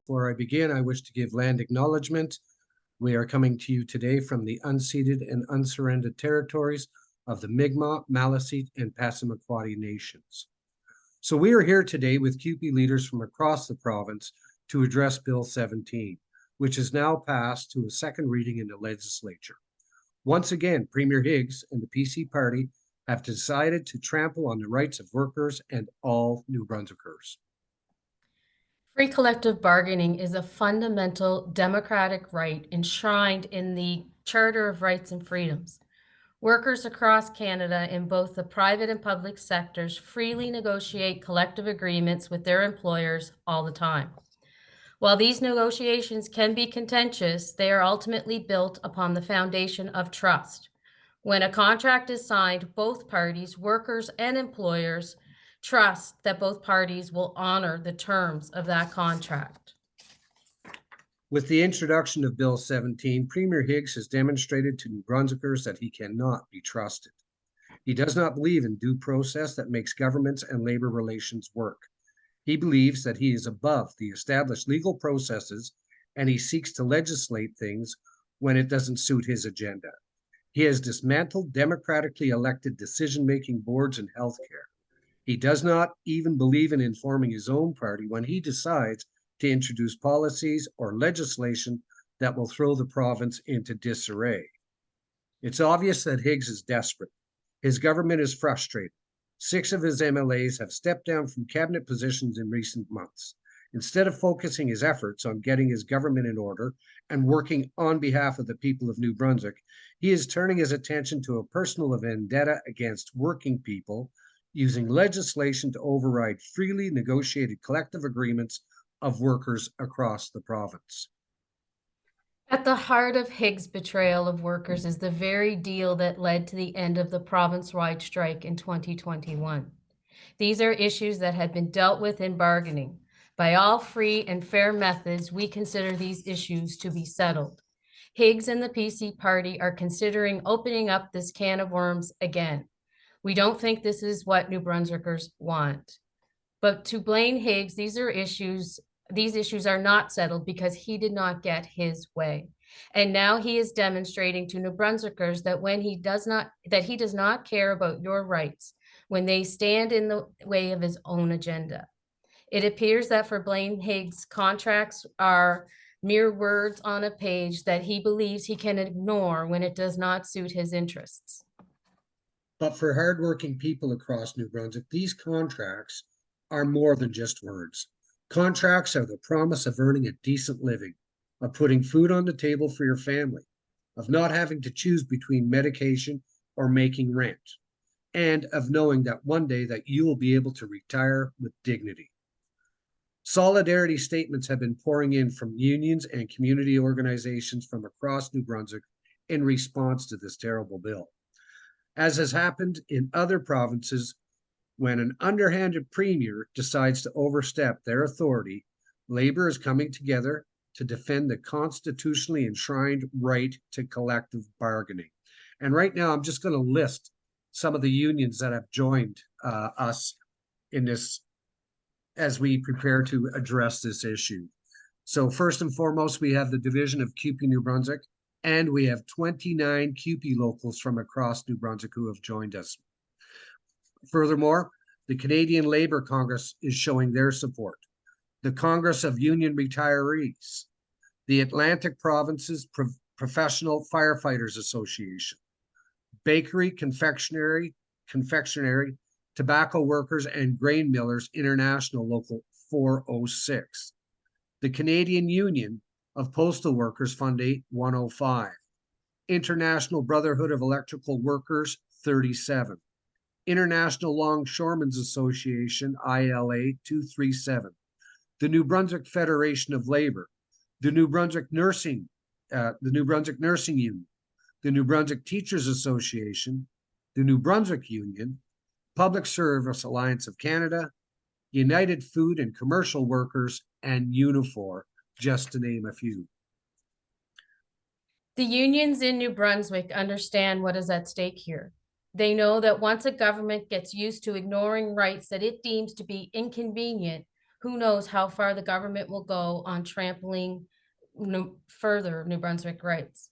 Before I begin, I wish to give land acknowledgement. We are coming to you today from the unceded and unsurrendered territories of the Mi'kmaq, Maliseet, and Passamaquoddy nations. So we are here today with CUPE leaders from across the province to address Bill 17, which is now passed to a second reading in the legislature. Once again, Premier Higgs and the PC party have decided to trample on the rights of workers and all New Brunswickers. Free collective bargaining is a fundamental democratic right enshrined in the Charter of Rights and Freedoms. Workers across Canada in both the private and public sectors freely negotiate collective agreements with their employers all the time. While these negotiations can be contentious, they are ultimately built upon the foundation of trust. When a contract is signed, both parties, workers and employers, trust that both parties will honor the terms of that contract. With the introduction of Bill 17, Premier Higgs has demonstrated to New Brunswickers that he cannot be trusted. He does not believe in due process that makes governments and labor relations work. He believes that he is above the established legal processes, and he seeks to legislate things when it doesn't suit his agenda. He has dismantled democratically elected decision-making boards in healthcare. He does not even believe in informing his own party when he decides to introduce policies or legislation that will throw the province into disarray. It's obvious that Higgs is desperate. His government is frustrated. 6 of his MLAs have stepped down from cabinet positions in recent months. Instead of focusing his efforts on getting his government in order and working on behalf of the people of New Brunswick, he is turning his attention to a personal vendetta against working people, using legislation to override freely negotiated collective agreements of workers across the province. At the heart of Higgs' betrayal of workers is the very deal that led to the end of the province-wide strike in 2021. These are issues that had been dealt with in bargaining. By all free and fair methods, we consider these issues to be settled. Higgs and the PC party are considering opening up this can of worms again. We don't think this is what New Brunswickers want. But to Blaine Higgs, these issues are not settled because he did not get his way. And now he is demonstrating to New Brunswickers that he does not care about your rights when they stand in the way of his own agenda. It appears that for Blaine Higgs, contracts are mere words on a page that he believes he can ignore when it does not suit his interests. But for hardworking people across New Brunswick, these contracts are more than just words. Contracts are the promise of earning a decent living, of putting food on the table for your family, of not having to choose between medication or making rent, and of knowing that one day that you will be able to retire with dignity. Solidarity statements have been pouring in from unions and community organizations from across New Brunswick in response to this terrible bill. As has happened in other provinces, when an underhanded premier decides to overstep their authority, labor is coming together to defend the constitutionally enshrined right to collective bargaining. And right now, I'm just going to list some of the unions that have joined us in this as we prepare to address this issue. So first and foremost, we have the division of CUPE New Brunswick, and we have 29 CUPE locals from across New Brunswick who have joined us. Furthermore, the Canadian Labour Congress is showing their support. The Congress of Union Retirees, the Atlantic Provinces Professional Firefighters Association, Bakery, Confectionery, Tobacco Workers and Grain Millers International Local 406, the Canadian Union of Postal Workers Fund 8105, International Brotherhood of Electrical Workers 37, International Longshoremen's Association ILA 237, the New Brunswick Federation of Labor, the New Brunswick Nursing Union, the New Brunswick Teachers Association, the New Brunswick Union, Public Service Alliance of Canada, United Food and Commercial Workers, and Unifor, just to name a few. The unions in New Brunswick understand what is at stake here. They know that once a government gets used to ignoring rights that it deems to be inconvenient, Who knows how far the government will go on trampling further New Brunswick rights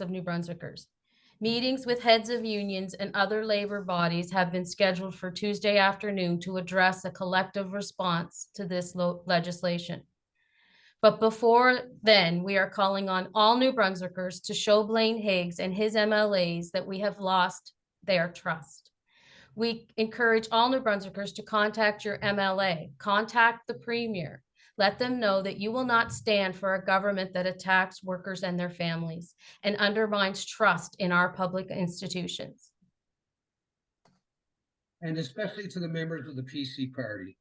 of New Brunswickers. Meetings with heads of unions and other labor bodies have been scheduled for Tuesday afternoon to address a collective response to this legislation. But before then, we are calling on all New Brunswickers to show Blaine Higgs and his MLAs that we have lost their trust. We encourage all New Brunswickers to contact your MLA, contact the Premier. Let them know that you will not stand for a government that attacks workers and their families and undermines trust in our public institutions. And especially to the members of the PC party,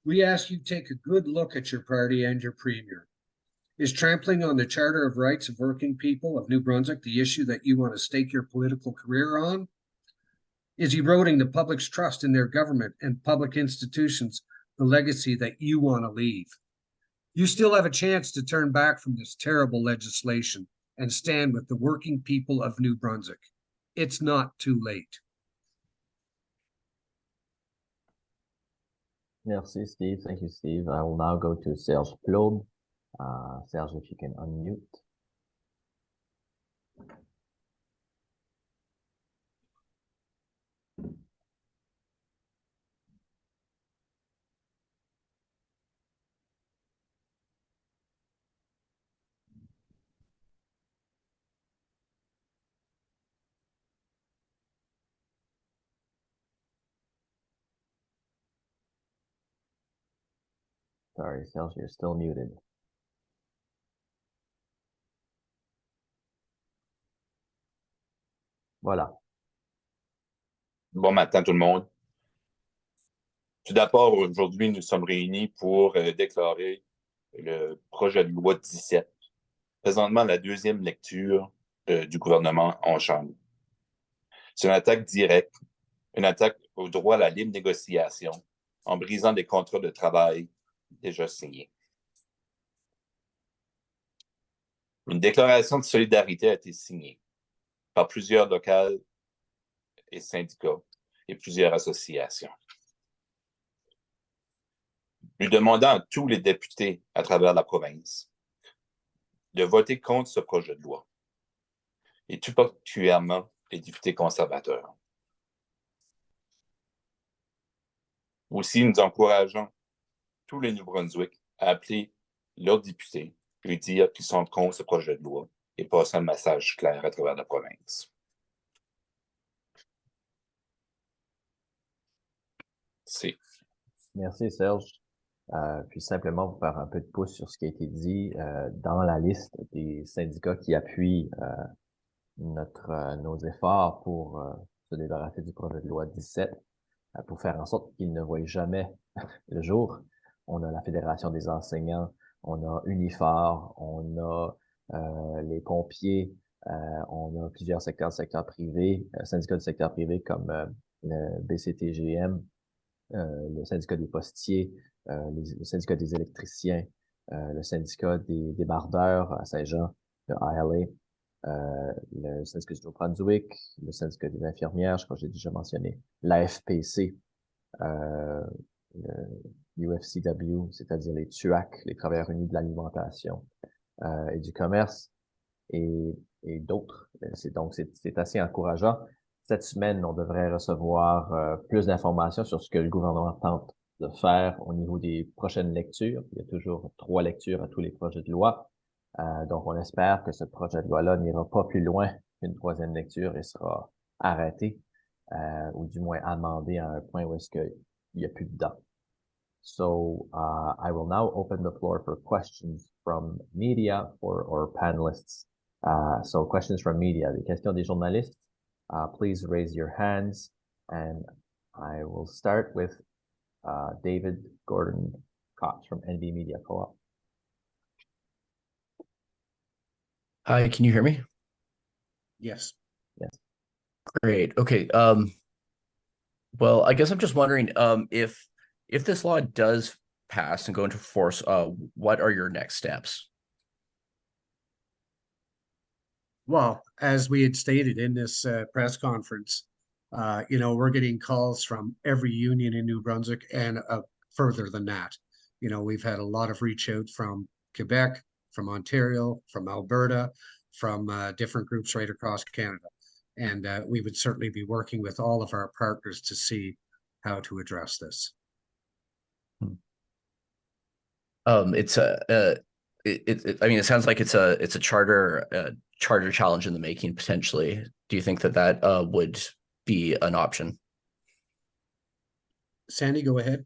we ask you to take a good look at your party and your Premier. Is trampling on the Charter of Rights of Working People of New Brunswick the issue that you want to stake your political career on? Is eroding the public's trust in their government and public institutions the legacy that you want to leave? You still have a chance to turn back from this terrible legislation and stand with the working people of New Brunswick. It's not too late. Merci, Steve. Thank you, Steve. I will now go to Serge Claude. Serge, if you can unmute. Sorry, Serge, you're still muted. Voilà. Bon matin tout le monde. Tout d'abord, aujourd'hui, nous sommes réunis pour déclarer le projet de loi 17, présentement la deuxième lecture du gouvernement en Chambre. C'est une attaque directe, une attaque au droit à la libre négociation, en brisant des contrats de travail déjà signés. Une déclaration de solidarité a été signée par plusieurs locales et syndicats et plusieurs associations. Nous demandons à tous les députés à travers la province de voter contre ce projet de loi, et tout particulièrement les députés conservateurs. Aussi, nous encourageons tous les New-Brunswick à appeler leurs députés et dire qu'ils sont contre ce projet de loi et passer un message clair à travers la province. Merci, Serge. Puis simplement pour faire un peu de pouce sur ce qui a été dit, dans la liste des syndicats qui appuient nos efforts pour se débarrasser du projet de loi 17, pour faire en sorte qu'il ne voie jamais le jour. On a la Fédération des enseignants, on a Unifor, on a les pompiers, on a plusieurs secteurs privés, syndicats du secteur privé comme le BCTGM, le syndicat des postiers, le syndicat des électriciens, le syndicat des débardeurs à Saint-Jean, le ILA, le syndicat du New Brunswick, le syndicat des infirmières, je crois que j'ai déjà mentionné, l'AFPC, le UFCW, c'est-à-dire les TUAC, les Travailleurs unis de l'alimentation et du commerce, et d'autres. C'est assez encourageant. Cette semaine, on devrait recevoir plus d'informations sur ce que le gouvernement tente de faire au niveau des prochaines lectures. Il y a toujours 3 lectures à tous les projets de loi. Donc, on espère que ce projet de loi-là n'ira pas plus loin qu'une 3e lecture et sera arrêté, ou du moins amendé à un point où est-ce qu'il n'y a plus de dents. So, I will now open the floor for questions from media or panelists. So, questions from media. Des questions des journalistes. Please raise your hands, and I will start with David Gordon Cox from NB Media Co-op. Hi, can you hear me? Yes. Yes. Great. Okay. Well, I guess I'm just wondering if this law does pass and go into force, what are your next steps? Well, as we had stated in this press conference, we're getting calls from every union in New Brunswick and further than that. We've had a lot of reach out from Quebec, from Ontario, from Alberta, from different groups right across Canada. And we would certainly be working with all of our partners to see how to address this. It's I mean, it sounds like it's a charter challenge in the making potentially. Do you think that would be an option? Sandy, go ahead.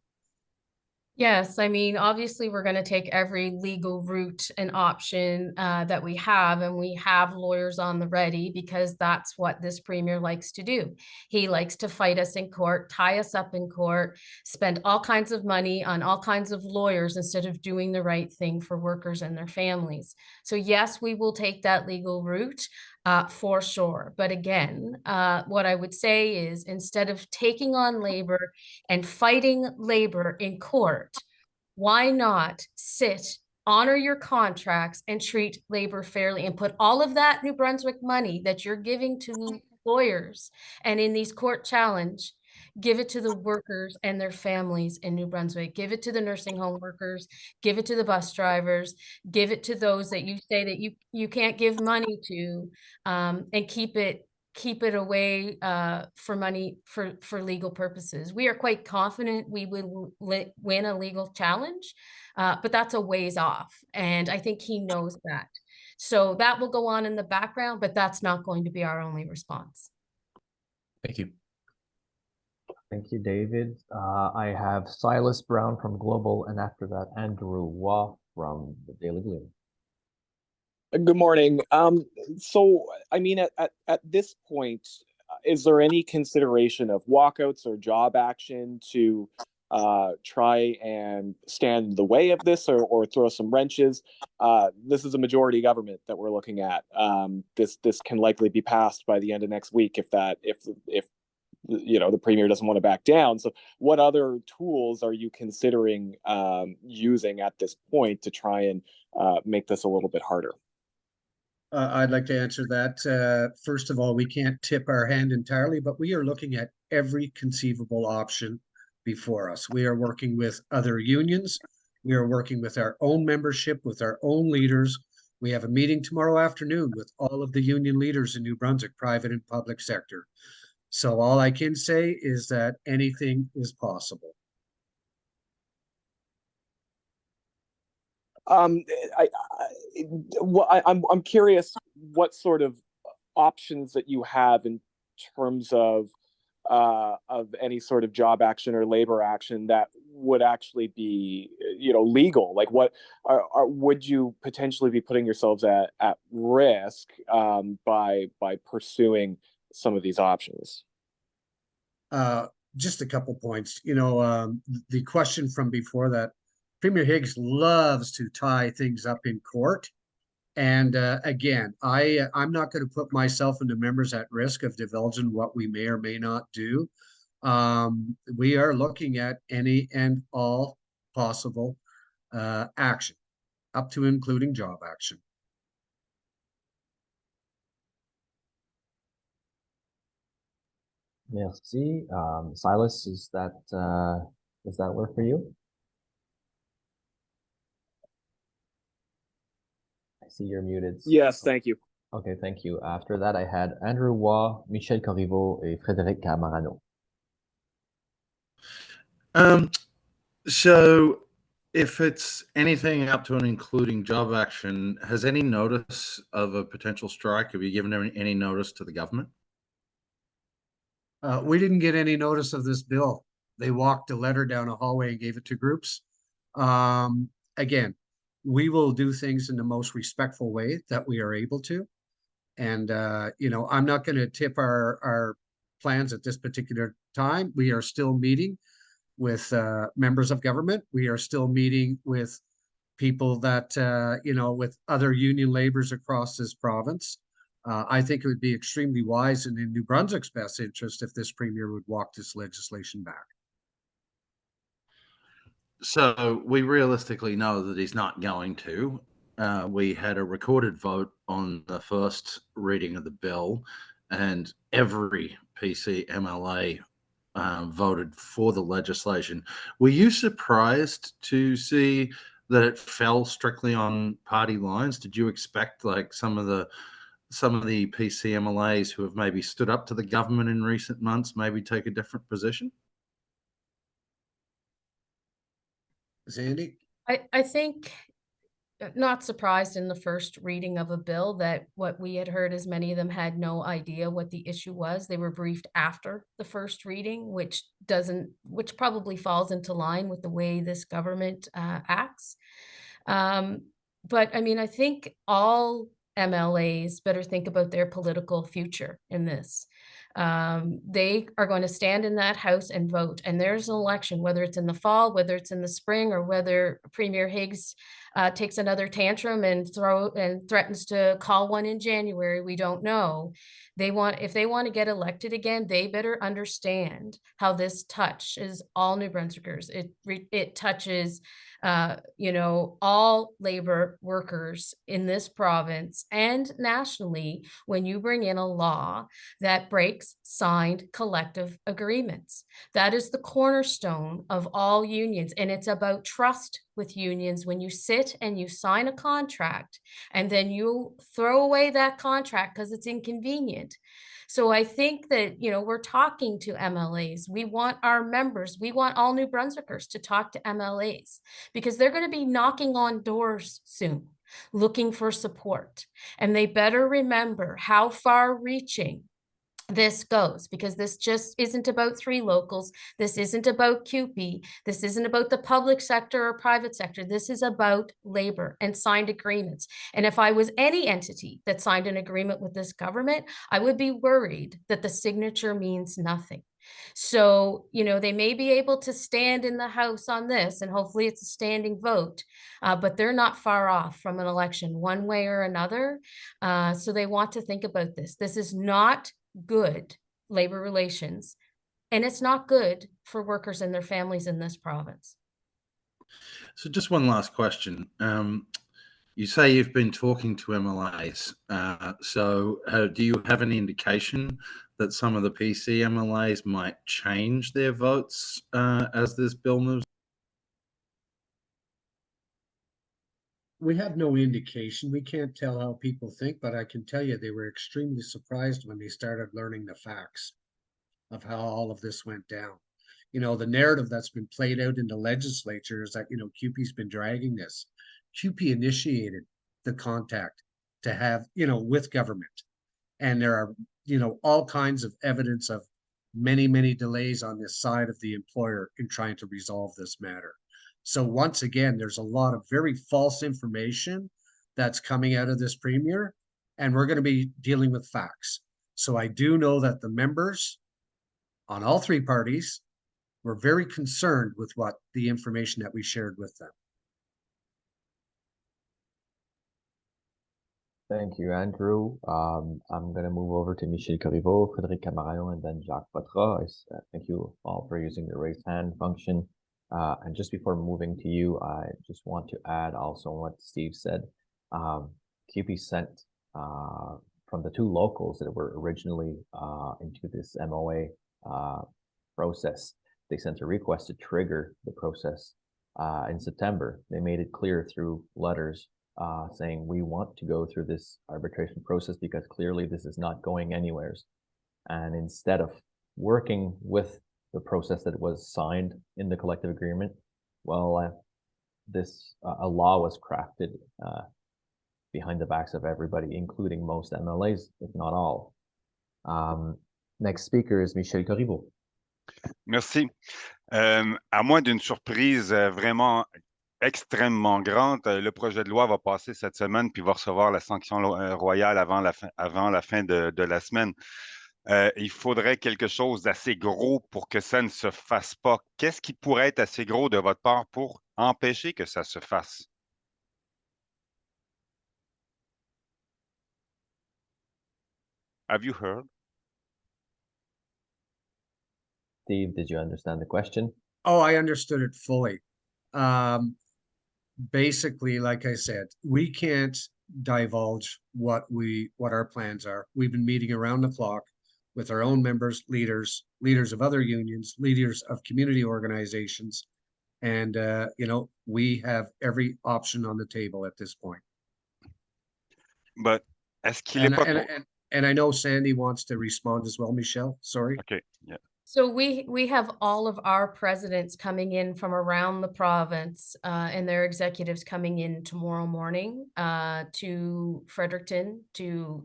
Yes, I mean, obviously, we're going to take every legal route and option that we have, and we have lawyers on the ready because that's what this premier likes to do. He likes to fight us in court, tie us up in court, spend all kinds of money on all kinds of lawyers instead of doing the right thing for workers and their families. So yes, we will take that legal route. For sure. But again, what I would say is instead of taking on labor and fighting labor in court, why not sit, honor your contracts, and treat labor fairly and put all of that New Brunswick money that you're giving to lawyers and in these court challenge, give it to the workers and their families in New Brunswick, give it to the nursing home workers, give it to the bus drivers, give it to those that you say that you can't give money to, and keep it away for money for legal purposes. We are quite confident we would win a legal challenge, but that's a ways off. And I think he knows that. So that will go on in the background, but that's not going to be our only response. Thank you. Thank you, David. I have Silas Brown from Global, and after that, Andrew Waugh from the Daily Gleaner. Good morning. So, I mean, at this point, is there any consideration of walkouts or job action to try and stand in the way of this or throw some wrenches? This is a majority government that we're looking at. This can likely be passed by the end of next week if the premier doesn't want to back down. So what other tools are you considering using at this point to try and make this a little bit harder? I'd like to answer that. First of all, we can't tip our hand entirely, but we are looking at every conceivable option before us. We are working with other unions. We are working with our own membership, with our own leaders. We have a meeting tomorrow afternoon with all of the union leaders in New Brunswick, private and public sector. So all I can say is that anything is possible. I'm curious what sort of options that you have in terms of any sort of job action or labor action that would actually be legal. Like what would you potentially be putting yourselves at risk by pursuing some of these options? Just a couple points. The question from before that, Premier Higgs loves to tie things up in court. And again, I'm not going to put myself and the members at risk of divulging what we may or may not do. We are looking at any and all possible action, up to including job action. Merci. Silas, does that work for you? I see you're muted. Yes, thank you. Okay, thank you. After that, I had Andrew Waugh, Michel Corriveau, et Frédéric Camarano. So if it's anything up to and including job action, has any notice of a potential strike? Have you given any notice to the government? We didn't get any notice of this bill. They walked a letter down a hallway and gave it to groups. Again, we will do things in the most respectful way that we are able to. And, I'm not going to tip our plans at this particular time. We are still meeting with members of government. We are still meeting with people that, with other union laborers across this province. I think it would be extremely wise and in New Brunswick's best interest if this premier would walk this legislation back. So we realistically know that he's not going to. We had a recorded vote on the first reading of the bill, and every PC MLA voted for the legislation. Were you surprised to see that it fell strictly on party lines? Did you expect like some of the PC MLAs who have maybe stood up to the government in recent months maybe take a different position? Sandy? I think not surprised in the first reading of a bill that what we had heard is many of them had no idea what the issue was. They were briefed after the first reading, which probably falls into line with the way this government acts. But I mean, I think all MLAs better think about their political future in this. They are going to stand in that house and vote, and there's an election, whether it's in the fall, whether it's in the spring, or whether Premier Higgs takes another tantrum and threatens to call one in January. We don't know. If they want to get elected again, they better understand how this touches all New Brunswickers. It touches all labor workers in this province and nationally when you bring in a law that breaks signed collective agreements. That is the cornerstone of all unions, and it's about trust with unions. When you sit and you sign a contract and then you throw away that contract because it's inconvenient. So I think that, we're talking to MLAs. We want our members, we want all New Brunswickers to talk to MLAs because they're going to be knocking on doors soon, looking for support. And they better remember how far reaching this goes, because this just isn't about three locals. This isn't about CUPE. This isn't about the public sector or private sector. This is about labor and signed agreements. And if I was any entity that signed an agreement with this government, I would be worried that the signature means nothing. So, they may be able to stand in the House on this, and hopefully it's a standing vote, but they're not far off from an election one way or another. So they want to think about this. This is not good labor relations, and it's not good for workers and their families in this province. So just one last question. You say you've been talking to MLAs. Do you have any indication that some of the PC MLAs might change their votes as this bill moves? We have no indication. We can't tell how people think, but I can tell you they were extremely surprised when they started learning the facts of how all of this went down. The narrative that's been played out in the legislature is that, CUPE's been dragging this. CUPE initiated the contact to have, with government. And there are, all kinds of evidence of many, many delays on this side of the employer in trying to resolve this matter. So once again, there's a lot of very false information that's coming out of this premier, and we're going to be dealing with facts. So I do know that the members on all three parties were very concerned with what the information that we shared with them. Thank you, Andrew. I'm going to move over to Michel Corriveau, Frédéric Camarayon, and then Jacques Poitras. Thank you all for using the raise hand function. And just before moving to you, I just want to add also what Steve said. CUPE sent from the two locals that were originally into this MOA process, they sent a request to trigger the process in September. They made it clear through letters saying we want to go through this arbitration process because clearly this is not going anywhere. And instead of working with the process that was signed in the collective agreement, well, a law was crafted behind the backs of everybody, including most MLAs, if not all. Next speaker is Michel Corriveau. Merci. À moins d'une surprise vraiment extrêmement grande, le projet de loi va passer cette semaine puis va recevoir la sanction royale avant la fin de la semaine. Il faudrait quelque chose d'assez gros pour que ça ne se fasse pas. Qu'est-ce qui pourrait être assez gros de votre part pour empêcher que ça se fasse? Have you heard? Steve, did you understand the question? Oh, I understood it fully. Basically, like I said, we can't divulge what our plans are. We've been meeting around the clock with our own members, leaders, leaders of other unions, leaders of community organizations. And, you know, we have every option on the table at this point. But est-ce qu'il est pas trop... And I know Sandy wants to respond as well, Michelle, sorry. Okay, yeah. So we have all of our presidents coming in from around the province and their executives coming in tomorrow morning to Fredericton to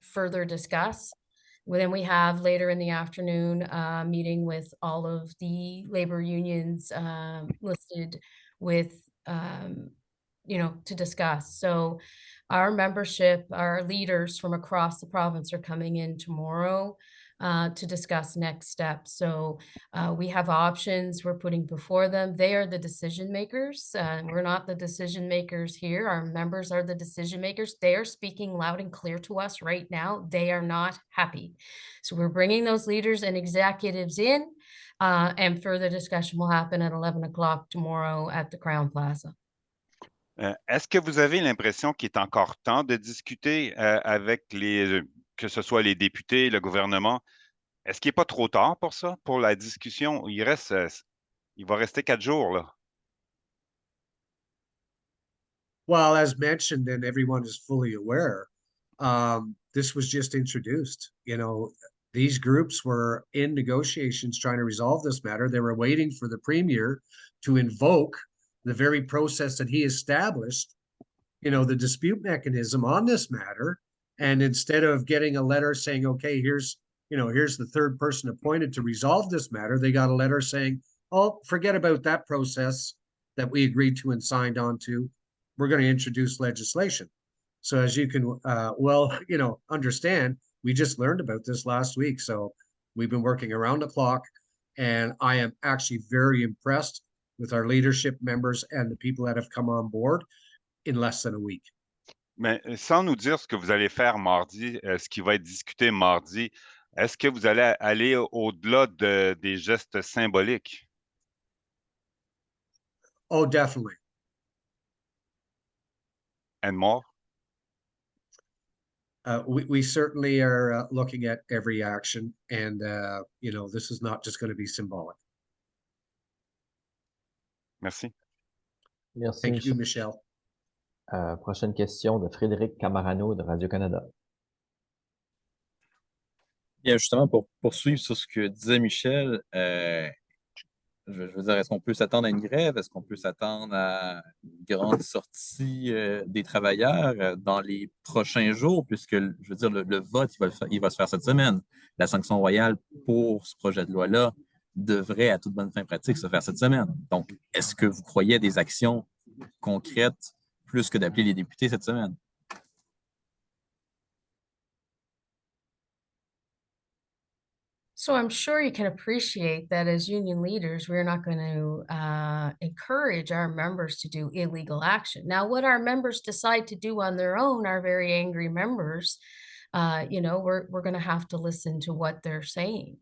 further discuss. Then we have later in the afternoon a meeting with all of the labor unions listed with, you know, to discuss. So our membership, our leaders from across the province are coming in tomorrow to discuss next steps. So we have options we're putting before them. They are the decision makers. We're not the decision makers here. Our members are the decision makers. They are speaking loud and clear to us right now. They are not happy. So we're bringing those leaders and executives in, and further discussion will happen at 11 o'clock tomorrow at the Crown Plaza. Est-ce que vous avez l'impression qu'il est encore temps de discuter avec les, que ce soit les députés, le gouvernement? Est-ce qu'il n'est pas trop tard pour ça, pour la discussion? Il va rester 4 jours, là. Well, as mentioned, and everyone is fully aware, this was just introduced. You know, these groups were in negotiations trying to resolve this matter. They were waiting for the Premier to invoke the very process that he established, you know, the dispute mechanism on this matter. And instead of getting a letter saying, okay, here's the third person appointed to resolve this matter, they got a letter saying, oh, forget about that process that we agreed to and signed on to. We're going to introduce legislation. So as you can, understand, we just learned about this last week. So we've been working around the clock, and I am actually very impressed with our leadership members and the people that have come on board in less than a week. Mais sans nous dire ce que vous allez faire mardi, ce qui va être discuté mardi, est-ce que vous allez aller au-delà des gestes symboliques? Oh, definitely. And more? We certainly are looking at every action, and this is not just going to be symbolic. Merci. Merci, Thank you, Michelle. Prochaine question de Frédéric Camarano de Radio-Canada. Bien, justement, pour poursuivre sur ce que disait Michel, je veux dire, est-ce qu'on peut s'attendre à une grève? Est-ce qu'on peut s'attendre à une grande sortie des travailleurs dans les prochains jours? Puisque, je veux dire, le vote, il va se faire cette semaine. La sanction royale pour ce projet de loi-là devrait, à toute bonne fin pratique, se faire cette semaine. Donc, est-ce que vous croyez à des actions concrètes plus que d'appeler les députés cette semaine? So I'm sure you can appreciate that as union leaders, we're not going to encourage our members to do illegal action. Now, what our members decide to do on their own, our very angry members, we're going to have to listen to what they're saying.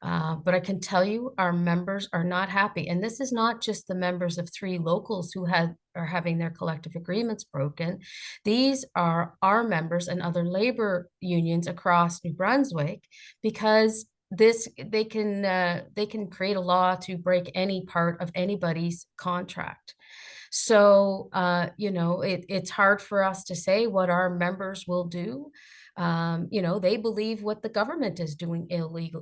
But I can tell you our members are not happy. And this is not just the members of 3 locals who are having their collective agreements broken. These are our members and other labor unions across New Brunswick, because they can create a law to break any part of anybody's contract. So, it's hard for us to say what our members will do. They believe what the government is doing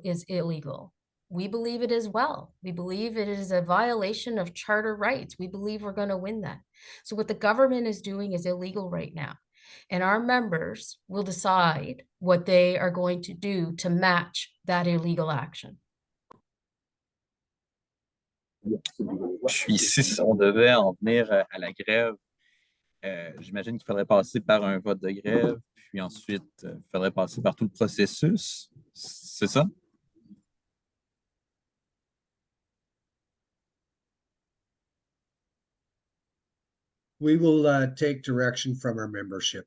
is illegal. We believe it as well. We believe it is a violation of charter rights. We believe we're going to win that. So what the government is doing is illegal right now. And our members will decide what they are going to do to match that illegal action. Puis si on devait en venir à la grève, j'imagine qu'il faudrait passer par un vote de grève, puis ensuite, il faudrait passer par tout le processus. C'est ça? We will take direction from our membership,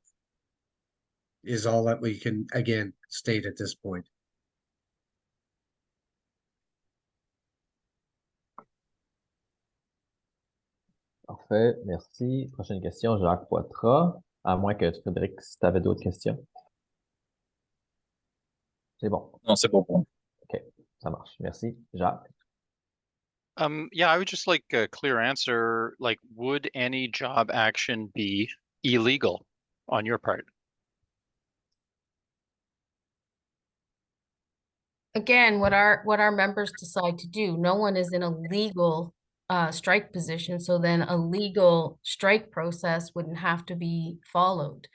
is all that we can, again, state at this point. Parfait, merci. Prochaine question, Jacques Poitras. À moins que Frédéric, si tu avais d'autres questions. C'est bon. Non, c'est bon pour moi. OK, ça marche. Merci. Jacques? Yeah, I would just like a clear answer. Like, would any job action be illegal on your part? Again, what our members decide to do. No one is in a legal strike position, so then a legal strike process wouldn't have to be followed.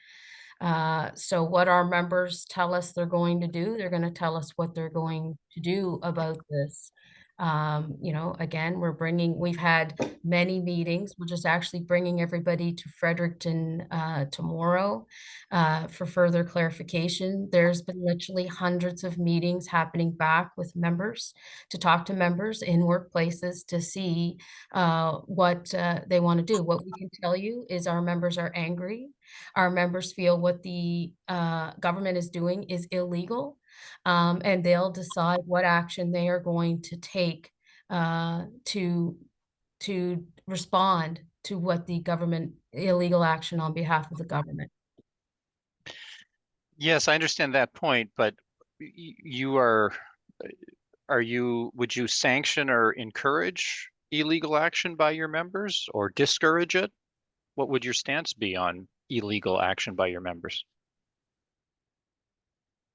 So what our members tell us they're going to do, they're going to tell us what they're going to do about this. You know, again, we've had many meetings. We're just actually bringing everybody to Fredericton tomorrow for further clarification. There's been literally hundreds of meetings happening back with members to talk to members in workplaces to see what they want to do. What we can tell you is our members are angry. Our members feel what the government is doing is illegal. And they'll decide what action they are going to take to respond to what the government illegal action on behalf of the government. Yes, I understand that point, but would you sanction or encourage illegal action by your members or discourage it? What would your stance be on illegal action by your members?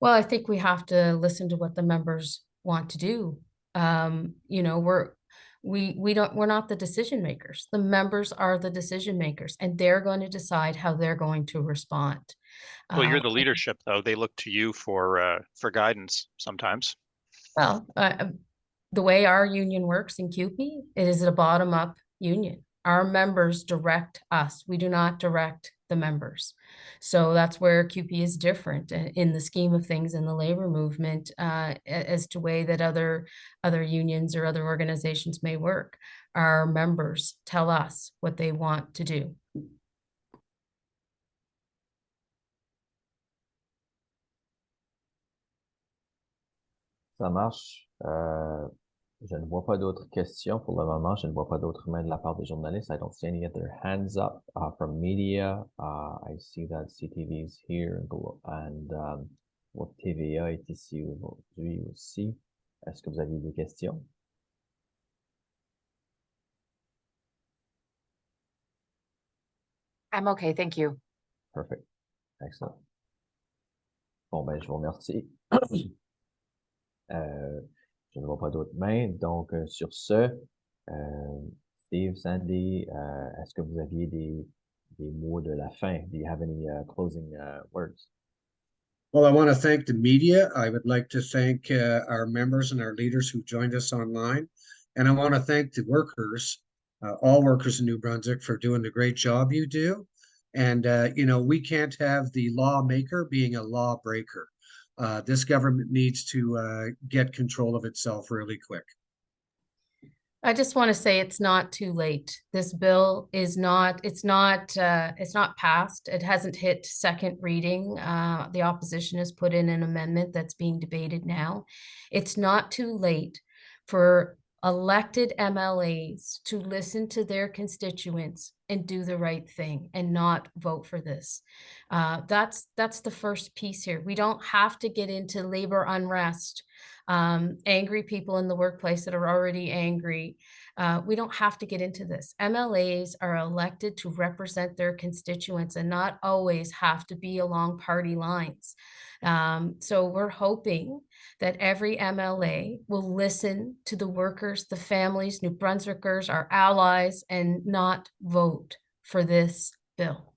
Well, I think we have to listen to what the members want to do. You know, we're not the decision makers. The members are the decision makers, and they're going to decide how they're going to respond. Well, you're the leadership, though. They look to you for guidance sometimes. Well, the way our union works in CUPE, it is a bottom-up union. Our members direct us. We do not direct the members. So that's where CUPE is different in the scheme of things in the labor movement as to way that other unions or other organizations may work. Our members tell us what they want to do. Ça marche. Je ne vois pas d'autres questions pour le moment. Je ne vois pas d'autres mains de la part des journalistes. I don't see any other hands up from media. I see that CTV is here and TVA est ici aujourd'hui aussi. Est-ce que vous avez des questions? I'm okay, thank you. Perfect. Excellent. Bon, ben, je vous remercie. Je ne vois pas d'autres mains. Donc, sur ce, Steve, Sandy, est-ce que vous aviez des mots de la fin? Do you have any closing words? Well, I want to thank the media. I would like to thank our members and our leaders who joined us online. And I want to thank the workers, all workers in New Brunswick, for doing the great job you do. And, you know, we can't have the lawmaker being a lawbreaker. This government needs to get control of itself really quick. I just want to say it's not too late. This bill is it's not passed. It hasn't hit second reading. The opposition has put in an amendment that's being debated now. It's not too late for elected MLAs to listen to their constituents and do the right thing and not vote for this. That's the first piece here. We don't have to get into labor unrest, angry people in the workplace that are already angry. We don't have to get into this. MLAs are elected to represent their constituents and not always have to be along party lines. So we're hoping that every MLA will listen to the workers, the families, New Brunswickers, our allies, and not vote for this bill.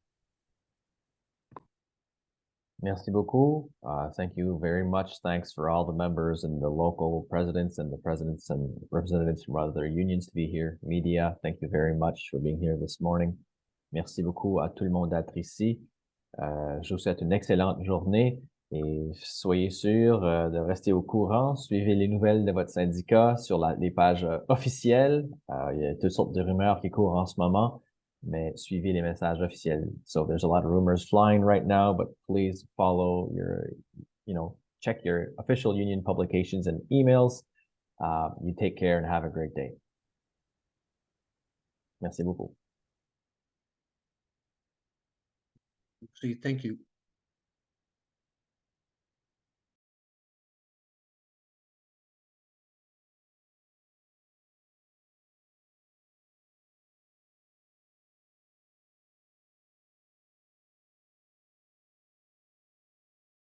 Merci beaucoup. Thank you very much. Thanks for all the members and the local presidents and the presidents and representatives from other unions to be here. Media, thank you very much for being here this morning. Merci beaucoup à tout le monde d'être ici. Je vous souhaite une excellente journée et soyez sûrs de rester au courant. Suivez les nouvelles de votre syndicat sur les pages officielles. Il y a toutes sortes de rumeurs qui courent en ce moment, mais suivez les messages officiels. So there's a lot of rumors flying right now, but please follow check your official union publications and emails. You take care and have a great day. Merci beaucoup. Thank you.